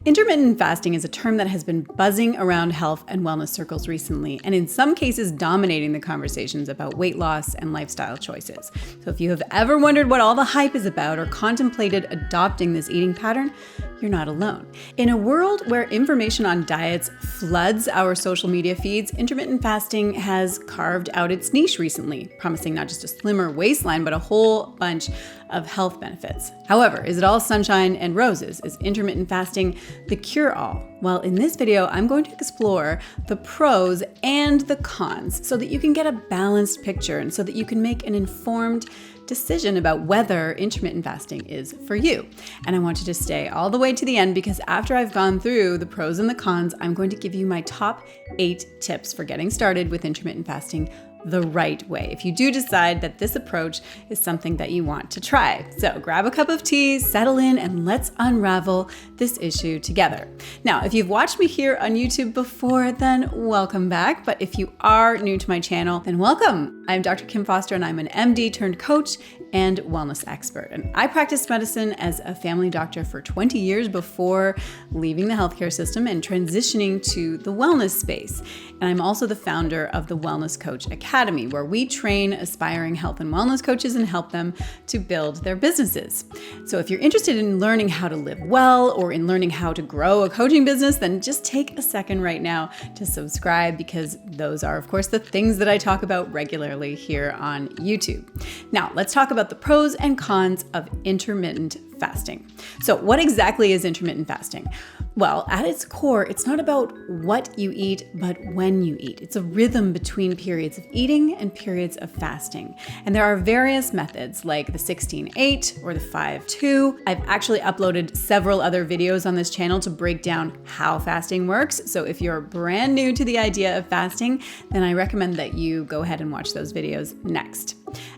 Intermittent fasting is a term that has been buzzing around health and wellness circles recently, and in some cases dominating the conversations about weight loss and lifestyle choices. So if you have ever wondered what all the hype is about or contemplated adopting this eating pattern, you're not alone. In a world where information on diets floods our social media feeds, intermittent fasting has carved out its niche recently, promising not just a slimmer waistline, but a whole bunch of health benefits. However, is it all sunshine and roses? Is intermittent fasting the cure-all? Well, in this video, I'm going to explore the pros and the cons so that you can get a balanced picture and so that you can make an informed decision about whether intermittent fasting is for you. And I want you to stay all the way to the end because after I've gone through the pros and the cons, I'm going to give you my top 8 tips for getting started with intermittent fasting the right way, if you do decide that this approach is something that you want to try. So grab a cup of tea, settle in, and let's unravel this issue together. Now, if you've watched me here on YouTube before, then welcome back. But if you are new to my channel, then welcome. I'm Dr. Kim Foster, and I'm an MD turned coach and wellness expert. And I practiced medicine as a family doctor for 20 years before leaving the healthcare system and transitioning to the wellness space. And I'm also the founder of the Wellness Coach Academy, where we train aspiring health and wellness coaches and help them to build their businesses. So if you're interested in learning how to live well or in learning how to grow a coaching business, then just take a second right now to subscribe because those are, of course, the things that I talk about regularly here on YouTube. Now, let's talk about the pros and cons of intermittent fasting. So what exactly is intermittent fasting? Well, at its core, it's not about what you eat, but when you eat. It's a rhythm between periods of eating and periods of fasting. And there are various methods like the 16-8 or the 5-2. I've actually uploaded several other videos on this channel to break down how fasting works. So if you're brand new to the idea of fasting, then I recommend that you go ahead and watch those videos next.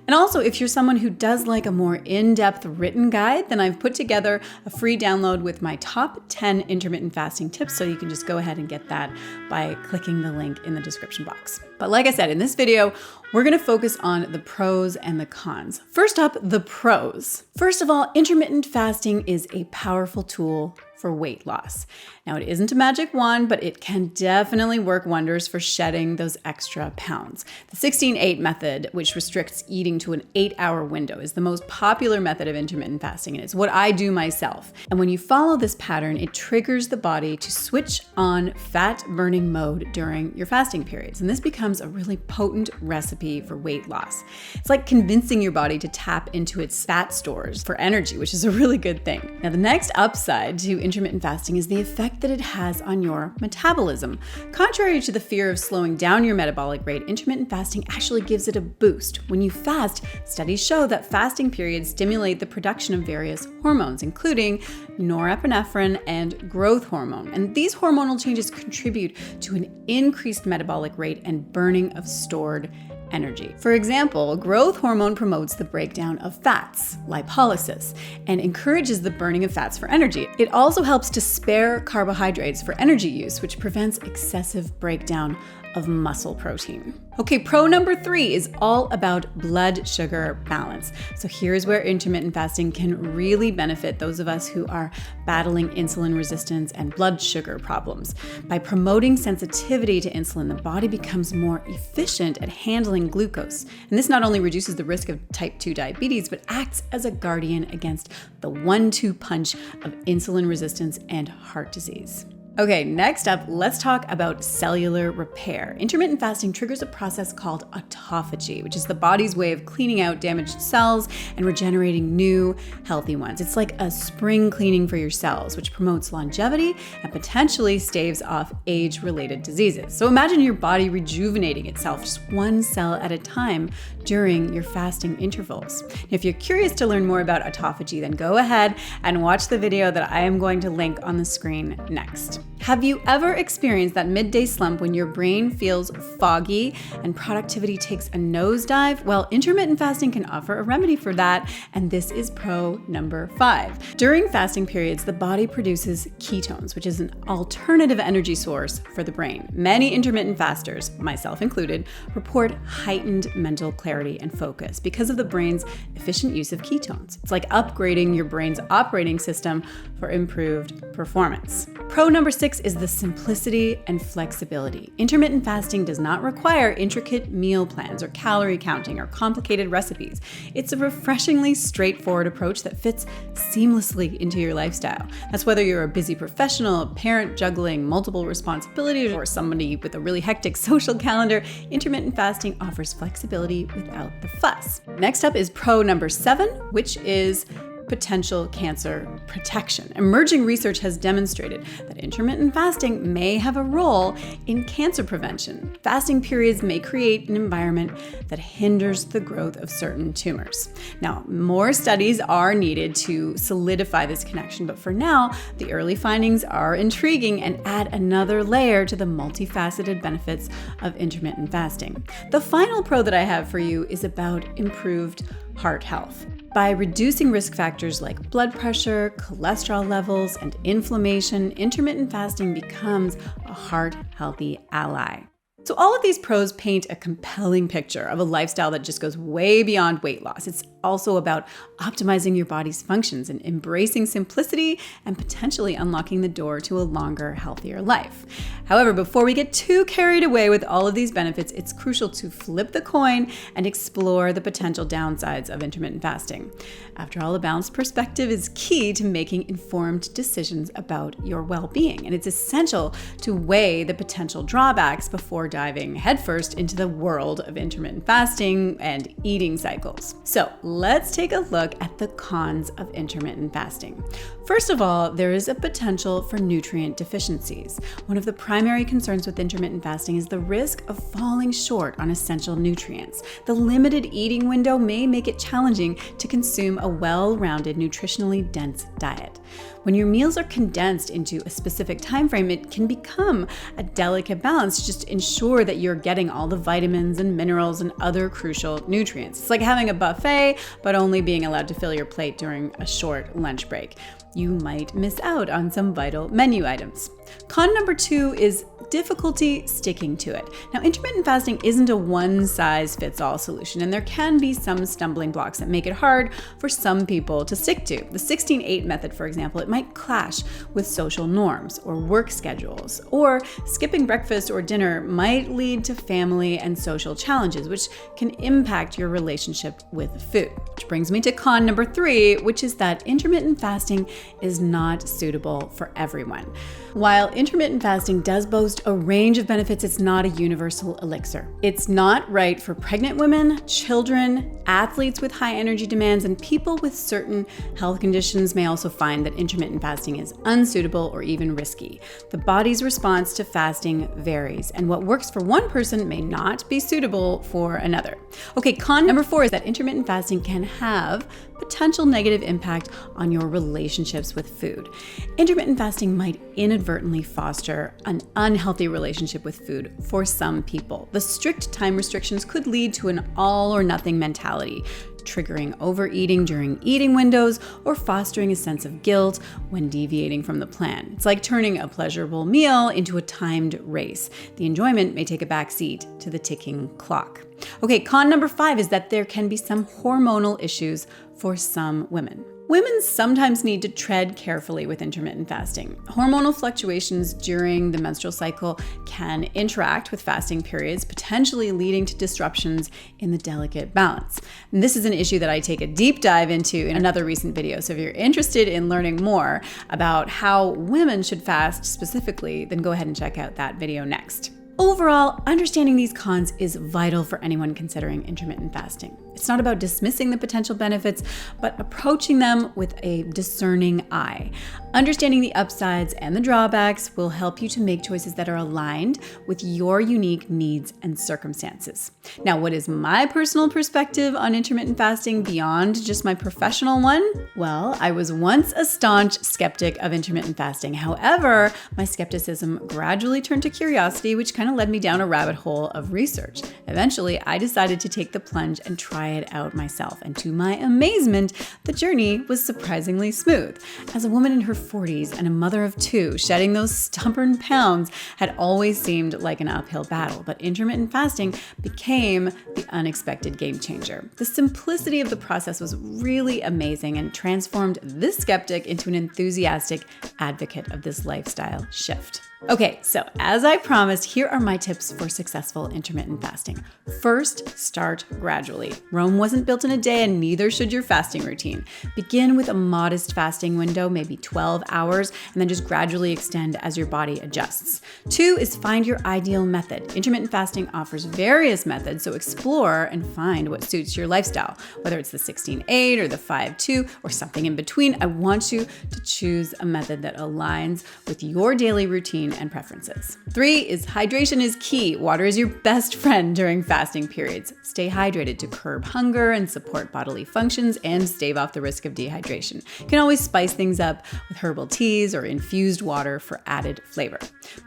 And also, if you're someone who does like a more in-depth written guide, then I've put together a free download with my top 10 intermittent fasting tips, so you can just go ahead and get that by clicking the link in the description box. But like I said, in this video, we're going to focus on the pros and the cons. First up, the pros. First of all, intermittent fasting is a powerful tool for weight loss. Now, it isn't a magic wand, but it can definitely work wonders for shedding those extra pounds. The 16-8 method, which restricts eating to an 8-hour window, is the most popular method of intermittent fasting, and it's what I do myself. And when you follow this pattern, it triggers the body to switch on fat-burning mode during your fasting periods, and this becomes a really potent recipe for weight loss. It's like convincing your body to tap into its fat stores for energy, which is a really good thing. Now, the next upside to intermittent fasting is the effect that it has on your metabolism. Contrary to the fear of slowing down your metabolic rate, intermittent fasting actually gives it a boost. When you fast, studies show that fasting periods stimulate the production of various hormones, including norepinephrine and growth hormone. And these hormonal changes contribute to an increased metabolic rate and burning of stored energy. For example, growth hormone promotes the breakdown of fats, lipolysis, and encourages the burning of fats for energy. It also helps to spare carbohydrates for energy use, which prevents excessive breakdown of muscle protein. Okay, pro number 3 is all about blood sugar balance. So here's where intermittent fasting can really benefit those of us who are battling insulin resistance and blood sugar problems. By promoting sensitivity to insulin, the body becomes more efficient at handling glucose. And this not only reduces the risk of type 2 diabetes, but acts as a guardian against the 1-2 punch of insulin resistance and heart disease. Okay, next up, let's talk about cellular repair. Intermittent fasting triggers a process called autophagy, which is the body's way of cleaning out damaged cells and regenerating new, healthy ones. It's like a spring cleaning for your cells, which promotes longevity and potentially staves off age-related diseases. So imagine your body rejuvenating itself just one cell at a time during your fasting intervals. If you're curious to learn more about autophagy, then go ahead and watch the video that I am going to link on the screen next. Have you ever experienced that midday slump when your brain feels foggy and productivity takes a nosedive? Well, intermittent fasting can offer a remedy for that, and this is pro number 5. During fasting periods, the body produces ketones, which is an alternative energy source for the brain. Many intermittent fasters, myself included, report heightened mental clarity and focus because of the brain's efficient use of ketones. It's like upgrading your brain's operating system for improved performance. Pro number 6 is the simplicity and flexibility. Intermittent fasting does not require intricate meal plans or calorie counting or complicated recipes. It's a refreshingly straightforward approach that fits seamlessly into your lifestyle. That's whether you're a busy professional, a parent juggling multiple responsibilities, or somebody with a really hectic social calendar. Intermittent fasting offers flexibility without the fuss. Next up is pro number 7, which is potential cancer protection. Emerging research has demonstrated that intermittent fasting may have a role in cancer prevention. Fasting periods may create an environment that hinders the growth of certain tumors. Now, more studies are needed to solidify this connection, but for now, the early findings are intriguing and add another layer to the multifaceted benefits of intermittent fasting. The final pro that I have for you is about improved heart health. By reducing risk factors like blood pressure, cholesterol levels, and inflammation, intermittent fasting becomes a heart-healthy ally. So all of these pros paint a compelling picture of a lifestyle that just goes way beyond weight loss. It's also about optimizing your body's functions and embracing simplicity and potentially unlocking the door to a longer, healthier life. However, before we get too carried away with all of these benefits, it's crucial to flip the coin and explore the potential downsides of intermittent fasting. After all, a balanced perspective is key to making informed decisions about your well-being, and it's essential to weigh the potential drawbacks before diving headfirst into the world of intermittent fasting and eating cycles. So let's take a look at the cons of intermittent fasting. First of all, there is a potential for nutrient deficiencies. One of the primary concerns with intermittent fasting is the risk of falling short on essential nutrients. The limited eating window may make it challenging to consume a well-rounded, nutritionally dense diet. When your meals are condensed into a specific time frame, it can become a delicate balance to just ensure that you're getting all the vitamins and minerals and other crucial nutrients. It's like having a buffet, but only being allowed to fill your plate during a short lunch break. You might miss out on some vital menu items. Con number 2 is difficulty sticking to it. Now, intermittent fasting isn't a one-size-fits-all solution, and there can be some stumbling blocks that make it hard for some people to stick to. The 16-8 method, for example, it might clash with social norms or work schedules, or skipping breakfast or dinner might lead to family and social challenges, which can impact your relationship with food. Which brings me to con number 3, which is that intermittent fasting is not suitable for everyone. While intermittent fasting does boast a range of benefits, it's not a universal elixir. It's not right for pregnant women, children, athletes with high energy demands, and people with certain health conditions may also find that intermittent fasting is unsuitable or even risky. The body's response to fasting varies, and what works for one person may not be suitable for another. Okay, con number 4 is that intermittent fasting can have potential negative impact on your relationships with food. Intermittent fasting might inadvertently foster an unhealthy relationship with food for some people. The strict time restrictions could lead to an all or nothing mentality, triggering overeating during eating windows or fostering a sense of guilt when deviating from the plan. It's like turning a pleasurable meal into a timed race. The enjoyment may take a backseat to the ticking clock. Okay, con number 5 is that there can be some hormonal issues for some women. Women sometimes need to tread carefully with intermittent fasting. Hormonal fluctuations during the menstrual cycle can interact with fasting periods, potentially leading to disruptions in the delicate balance. And this is an issue that I take a deep dive into in another recent video. So if you're interested in learning more about how women should fast specifically, then go ahead and check out that video next. Overall, understanding these cons is vital for anyone considering intermittent fasting. It's not about dismissing the potential benefits, but approaching them with a discerning eye. Understanding the upsides and the drawbacks will help you to make choices that are aligned with your unique needs and circumstances. Now, what is my personal perspective on intermittent fasting beyond just my professional one? Well, I was once a staunch skeptic of intermittent fasting. However, my skepticism gradually turned to curiosity, which kind of led me down a rabbit hole of research. Eventually, I decided to take the plunge and try it out myself. And to my amazement, the journey was surprisingly smooth. As a woman in her 40s and a mother of 2, shedding those stubborn pounds had always seemed like an uphill battle, but intermittent fasting became the unexpected game changer. The simplicity of the process was really amazing and transformed this skeptic into an enthusiastic advocate of this lifestyle shift. Okay, so as I promised, here are my tips for successful intermittent fasting. First, start gradually. Rome wasn't built in a day, and neither should your fasting routine. Begin with a modest fasting window, maybe 12 hours, and then just gradually extend as your body adjusts. 2 is find your ideal method. Intermittent fasting offers various methods, so explore and find what suits your lifestyle. Whether it's the 16-8 or the 5-2 or something in between, I want you to choose a method that aligns with your daily routine and preferences. 3 is hydration is key. Water is your best friend during fasting periods. Stay hydrated to curb hunger and support bodily functions and stave off the risk of dehydration. You can always spice things up with herbal teas or infused water for added flavor.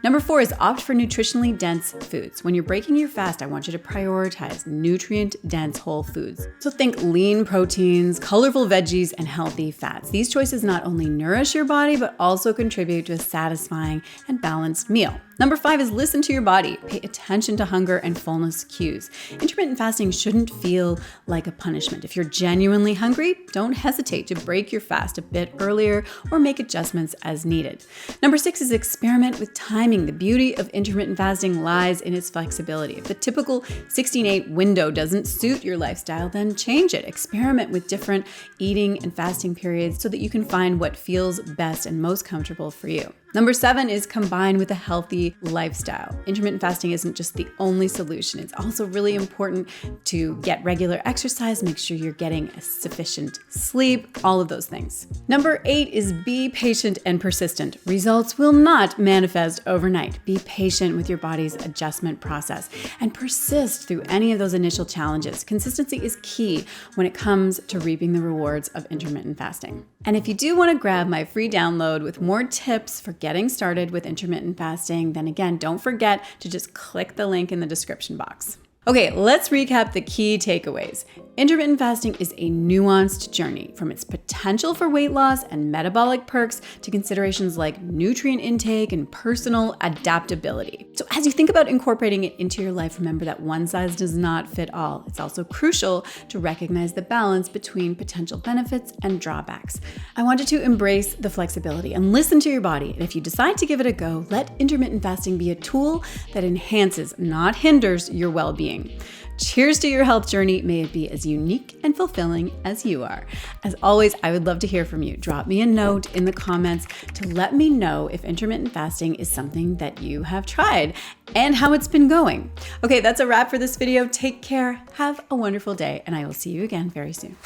Number 4 is opt for nutritionally dense foods. When you're breaking your fast, I want you to prioritize nutrient-dense whole foods. So think lean proteins, colorful veggies, and healthy fats. These choices not only nourish your body, but also contribute to a satisfying and balanced meal. Number 5 is listen to your body. Pay attention to hunger and fullness cues. Intermittent fasting shouldn't feel like a punishment. If you're genuinely hungry, don't hesitate to break your fast a bit earlier or make adjustments as needed. Number 6 is experiment with timing. The beauty of intermittent fasting lies in its flexibility. If the typical 16-8 window doesn't suit your lifestyle, then change it. Experiment with different eating and fasting periods so that you can find what feels best and most comfortable for you. Number 7 is combine with a healthy lifestyle. Intermittent fasting isn't just the only solution. It's also really important to get regular exercise, make sure you're getting sufficient sleep, all of those things. Number 8 is be patient and persistent. Results will not manifest overnight. Be patient with your body's adjustment process and persist through any of those initial challenges. Consistency is key when it comes to reaping the rewards of intermittent fasting. And if you do want to grab my free download with more tips for getting started with intermittent fasting, then again, don't forget to just click the link in the description box. Okay, let's recap the key takeaways. Intermittent fasting is a nuanced journey from its potential for weight loss and metabolic perks to considerations like nutrient intake and personal adaptability. So as you think about incorporating it into your life, remember that one size does not fit all. It's also crucial to recognize the balance between potential benefits and drawbacks. I want you to embrace the flexibility and listen to your body. And if you decide to give it a go, let intermittent fasting be a tool that enhances, not hinders, your well-being. Cheers to your health journey. May it be as unique and fulfilling as you are. As always, I would love to hear from you. Drop me a note in the comments to let me know if intermittent fasting is something that you have tried and how it's been going. Okay, that's a wrap for this video. Take care, have a wonderful day, and I will see you again very soon.